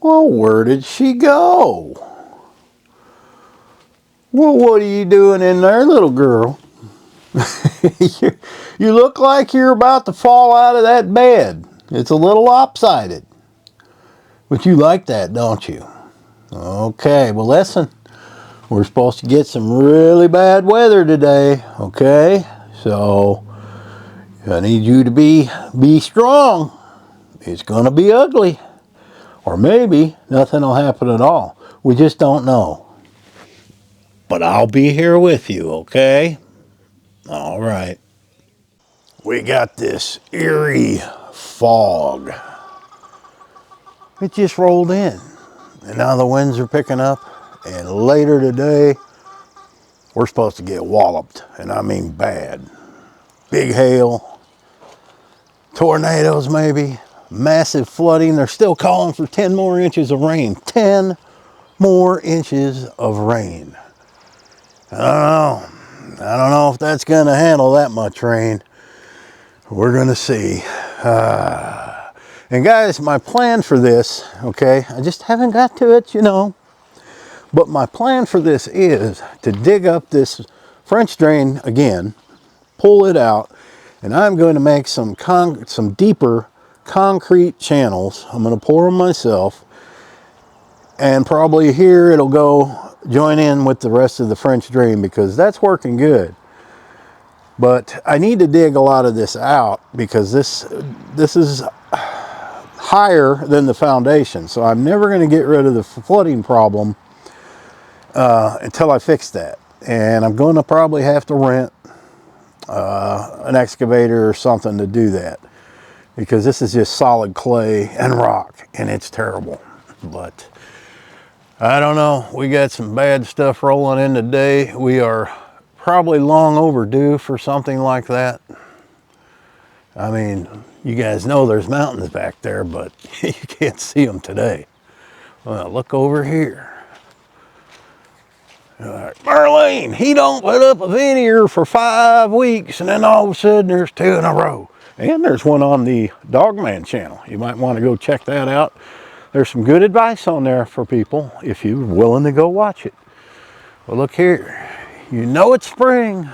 Well, where did she go? Well, what are you doing in there, little girl? You look like you're about to fall out of that bed. It's a little lopsided. But you like that, don't you? Okay, well listen. We're supposed to get some really bad weather today, okay? So I need you to be strong. It's going to be ugly. Or maybe nothing will happen at all. We just don't know. But I'll be here with you, okay? All right. We got this eerie fog. It just rolled in. And now the winds are picking up. And later today, we're supposed to get walloped. And I mean bad. Big hail. Tornadoes maybe. Massive flooding. They're still calling for 10 more inches of rain. 10 more inches of rain. I don't know if that's going to handle that much rain. We're going to see. And guys, my plan for this, okay, I just haven't got to it, you know. But my plan for this is to dig up this French drain again, pull it out, and I'm going to make some deeper concrete channels. I'm going to pour them myself. And probably here it'll go join in with the rest of the French drain because that's working good. But I need to dig a lot of this out because this is higher than the foundation. So I'm never going to get rid of the flooding problem until I fix that. And I'm going to probably have to rent an excavator or something to do that because this is just solid clay and rock and it's terrible. But I don't know. We got some bad stuff rolling in today. We are probably long overdue for something like that. I mean, you guys know there's mountains back there, but you can't see them today. Well, look over here. Marlene, he don't put up a video for 5 weeks, and then all of a sudden there's 2 in a row. And there's one on the Dogman channel. You might want to go check that out. There's some good advice on there for people if you're willing to go watch it. Well, look here. You know it's spring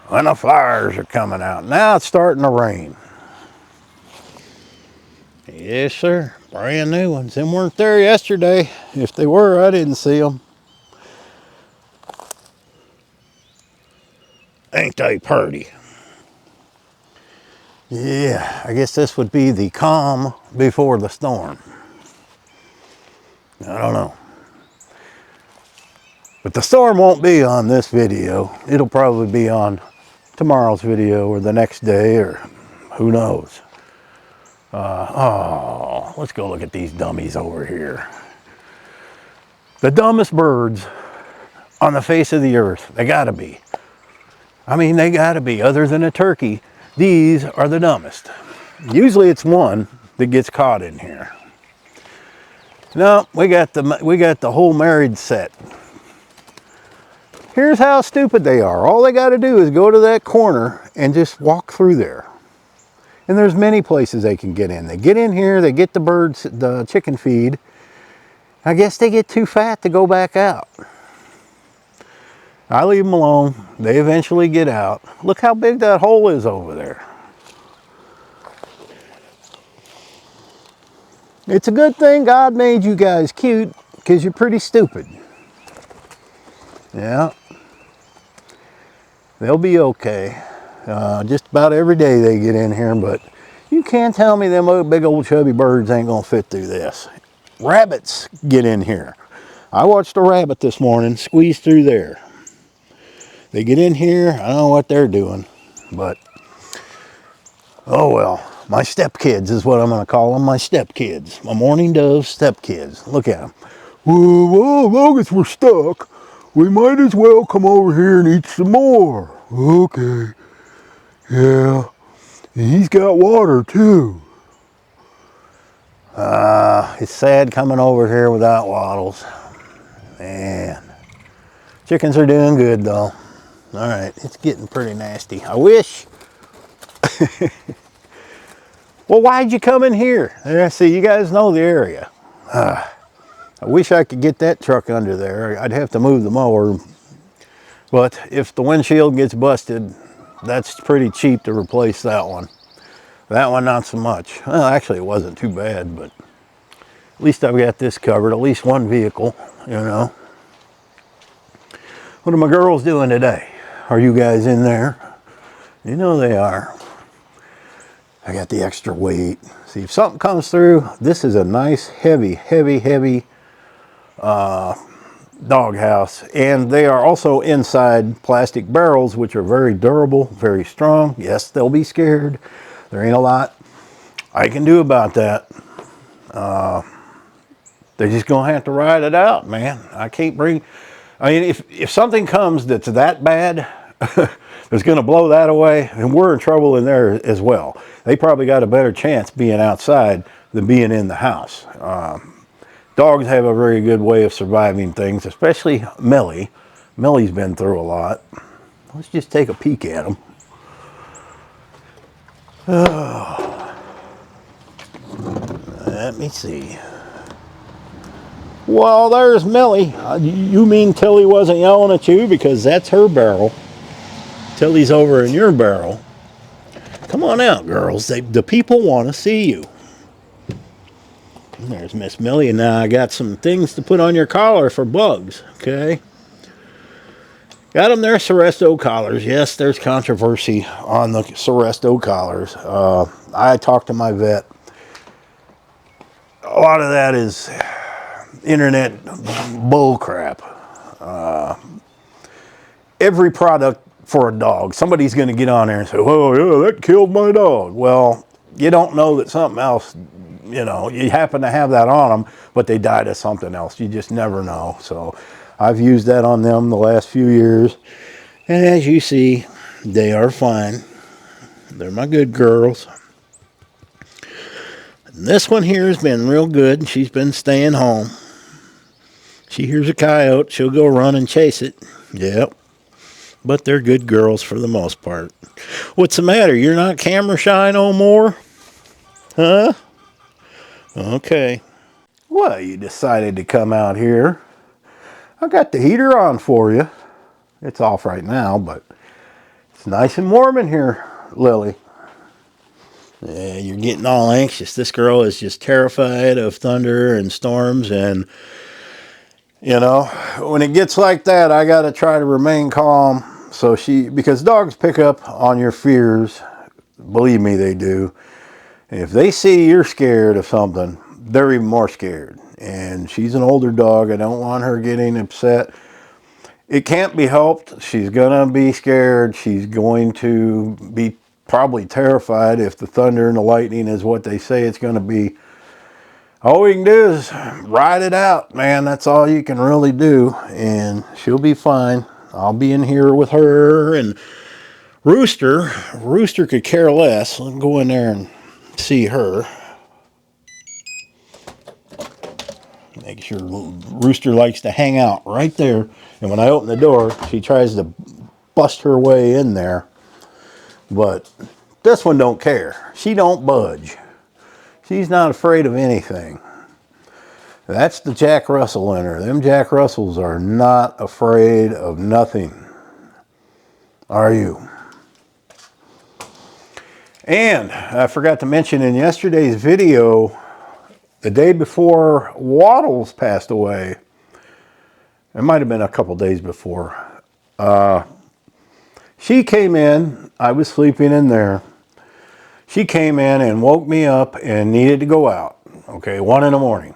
when the flowers are coming out. Now it's starting to rain. Yes, sir. Brand new ones. Them weren't there yesterday. If they were, I didn't see them. Ain't they pretty? Yeah, I guess this would be the calm before the storm. I don't know. But the storm won't be on this video. It'll probably be on tomorrow's video or the next day or who knows. Oh, let's go look at these dummies over here. The dumbest birds on the face of the earth. They gotta be. I mean, they gotta be. Other than a turkey, these are the dumbest. Usually it's one that gets caught in here. No, we got the whole married set. Here's how stupid they are. All they got to do is go to that corner and just walk through there. And there's many places they can get in. They get in here, they get the birds, the chicken feed. I guess they get too fat to go back out. I leave them alone. They eventually get out. Look how big that hole is over there. It's a good thing God made you guys cute because you're pretty stupid. Yeah. They'll be okay. Just about every day they get in here, but you can't tell me them big old chubby birds ain't gonna fit through this. Rabbits get in here. I watched a rabbit this morning squeeze through there. They get in here, I don't know what they're doing, but oh well. My stepkids is what I'm gonna call them, my stepkids. My mourning dove stepkids. Look at them. Well, as long as we're stuck, we might as well come over here and eat some more. Okay. Yeah. And he's got water too. It's sad coming over here without waddles. Man. Chickens are doing good though. Alright, it's getting pretty nasty. I wish Well, why'd you come in here? There, see, you guys know the area. I wish I could get that truck under there. I'd have to move the mower. But if the windshield gets busted, that's pretty cheap to replace that one. That one, not so much. Well, actually, it wasn't too bad, but at least I've got this covered, at least one vehicle, you know. What are my girls doing today? Are you guys in there? You know they are. I got the extra weight. See, if something comes through, this is a nice, heavy doghouse. And they are also inside plastic barrels, which are very durable, very strong. Yes, they'll be scared. There ain't a lot I can do about that. They're just gonna have to ride it out, man. I mean, if something comes that's that bad, that's gonna blow that away, and we're in trouble in there as well. They probably got a better chance being outside than being in the house. Dogs have a very good way of surviving things, especially Millie. Millie's been through a lot. Let's just take a peek at him. Oh. Let me see. Well, there's Millie. You mean Tilly wasn't yelling at you? Because that's her barrel. Tilly's over in your barrel. Come on out, girls. The people want to see you. There's Miss Millie. And now I got some things to put on your collar for bugs, okay? Got them their Seresto collars. Yes, there's controversy on the Seresto collars. I talked to my vet. A lot of that is internet bull crap. Every product for a dog, somebody's going to get on there and say, oh yeah, that killed my dog. Well, you don't know that something else, you know, you happen to have that on them, but they died of something else. You just never know. So I've used that on them the last few years, and as you see, they are fine. They're my good girls. And this one here has been real good. She's been staying home. She hears a coyote, she'll go run and chase it. Yep. But they're good girls for the most part. What's the matter? You're not camera shy no more? Huh? Okay. Well, you decided to come out here. I got the heater on for you. It's off right now, but it's nice and warm in here, Lily. Yeah, you're getting all anxious. This girl is just terrified of thunder and storms, and you know, when it gets like that, I got to try to remain calm. So because dogs pick up on your fears, believe me, they do. And if they see you're scared of something, they're even more scared. And she's an older dog. I don't want her getting upset. It can't be helped. She's going to be scared. She's going to be probably terrified if the thunder and the lightning is what they say it's going to be. All we can do is ride it out, man. That's all you can really do. And she'll be fine. I'll be in here with her. And Rooster could care less. Let me go in there and see her. Make sure Rooster likes to hang out right there. And when I open the door, she tries to bust her way in there. But this one don't care. She don't budge. She's not afraid of anything. That's the Jack Russell in her. Them Jack Russells are not afraid of nothing. Are you? And I forgot to mention in yesterday's video, the day before Waddles passed away, it might have been a couple days before, she came in, I was sleeping in there. She came in and woke me up and needed to go out. Okay, 1 in the morning.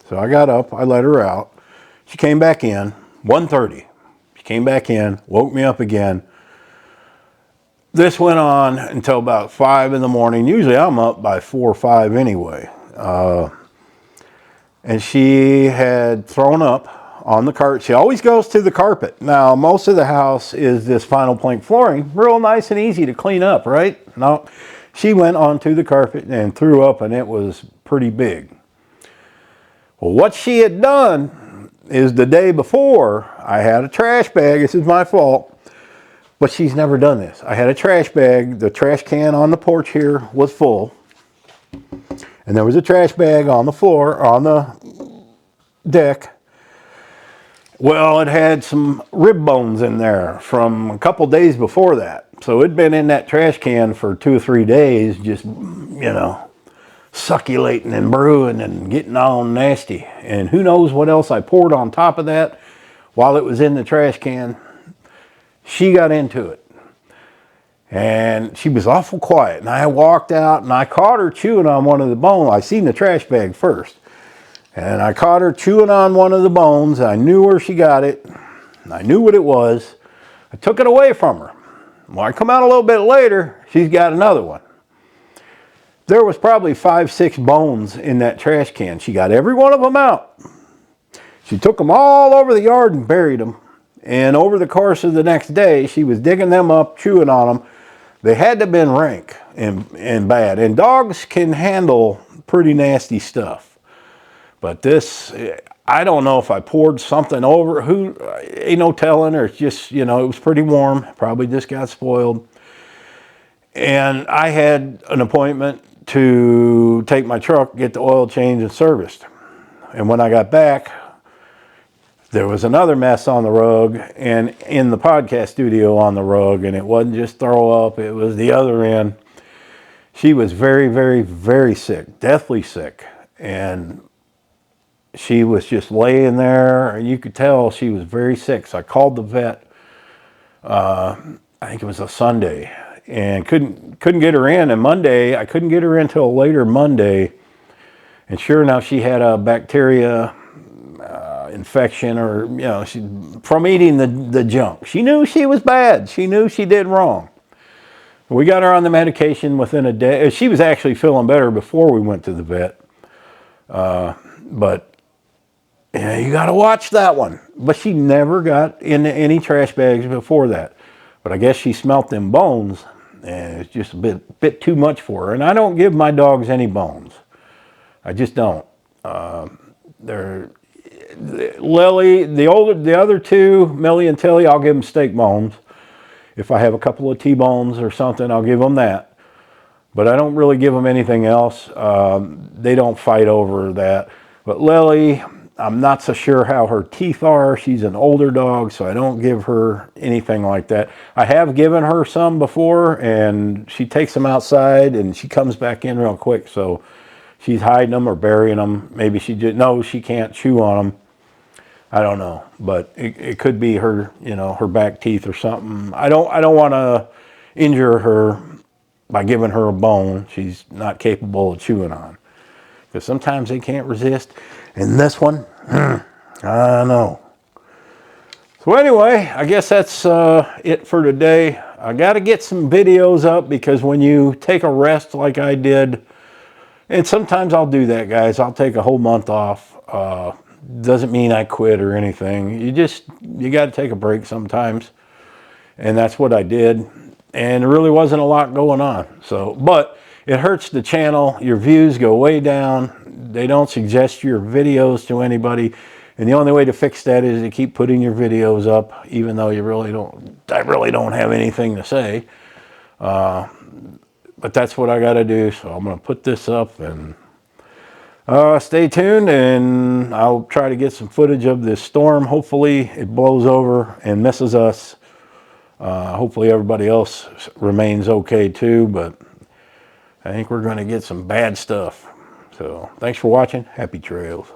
So I got up, I let her out. She came back in, 1:30. She came back in, woke me up again. This went on until about 5 in the morning. Usually I'm up by 4 or 5 anyway. And she had thrown up on the carpet. She always goes to the carpet. Now, most of the house is this vinyl plank flooring. Real nice and easy to clean up, right? No, she went onto the carpet and threw up, and it was pretty big. Well, what she had done is the day before, I had a trash bag. This is my fault. But she's never done this. I had a trash bag. The trash can on the porch here was full. And there was a trash bag on the floor, on the deck. Well, it had some rib bones in there from a couple days before that. So it'd been in that trash can for 2 or 3 days, just, succulating and brewing and getting all nasty. And who knows what else I poured on top of that while it was in the trash can. She got into it. And she was awful quiet. And I walked out and I caught her chewing on one of the bones. I seen the trash bag first. And I caught her chewing on one of the bones. I knew where she got it. I knew what it was. I took it away from her. When I come out a little bit later, she's got another one. There was probably 5, 6 bones in that trash can. She got every one of them out. She took them all over the yard and buried them. And over the course of the next day, she was digging them up, chewing on them. They had to have been rank and bad. And dogs can handle pretty nasty stuff. But this, I don't know if I poured something over. Ain't no telling, or it's just, it was pretty warm. Probably just got spoiled. And I had an appointment to take my truck, get the oil changed and serviced. And when I got back, there was another mess on the rug and in the podcast studio on the rug, and it wasn't just throw up, it was the other end. She was very, very, very sick, deathly sick. And she was just laying there, and you could tell she was very sick. So I called the vet, I think it was a Sunday, and couldn't get her in. And Monday, I couldn't get her in until later Monday. And sure enough, she had a bacteria infection, or from eating the junk. She knew she was bad. She knew she did wrong. We got her on the medication within a day. She was actually feeling better before we went to the vet. But you got to watch that one. But she never got into any trash bags before that. But I guess she smelt them bones, and it's just a bit too much for her. And I don't give my dogs any bones. I just don't. Lily, the other two, Millie and Tilly, I'll give them steak bones. If I have a couple of T-bones or something, I'll give them that. But I don't really give them anything else. They don't fight over that. But Lily, I'm not so sure how her teeth are. She's an older dog, so I don't give her anything like that. I have given her some before, and she takes them outside, and she comes back in real quick. So she's hiding them or burying them. Maybe she just knows she can't chew on them. I don't know, but it could be her, her back teeth or something. I don't want to injure her by giving her a bone she's not capable of chewing on, because sometimes they can't resist. And this one, I don't know. So anyway, I guess that's it for today. I got to get some videos up, because when you take a rest like I did, and sometimes I'll do that, guys. I'll take a whole month off. Doesn't mean I quit or anything. You got to take a break sometimes. And that's what I did. And there really wasn't a lot going on. So, but it hurts the channel. Your views go way down. They don't suggest your videos to anybody. And the only way to fix that is to keep putting your videos up, even though I really don't have anything to say. But that's what I got to do. So I'm going to put this up, and stay tuned, and I'll try to get some footage of this storm. Hopefully it blows over and misses us. Hopefully everybody else remains okay too, but I think we're going to get some bad stuff. So thanks for watching. Happy trails.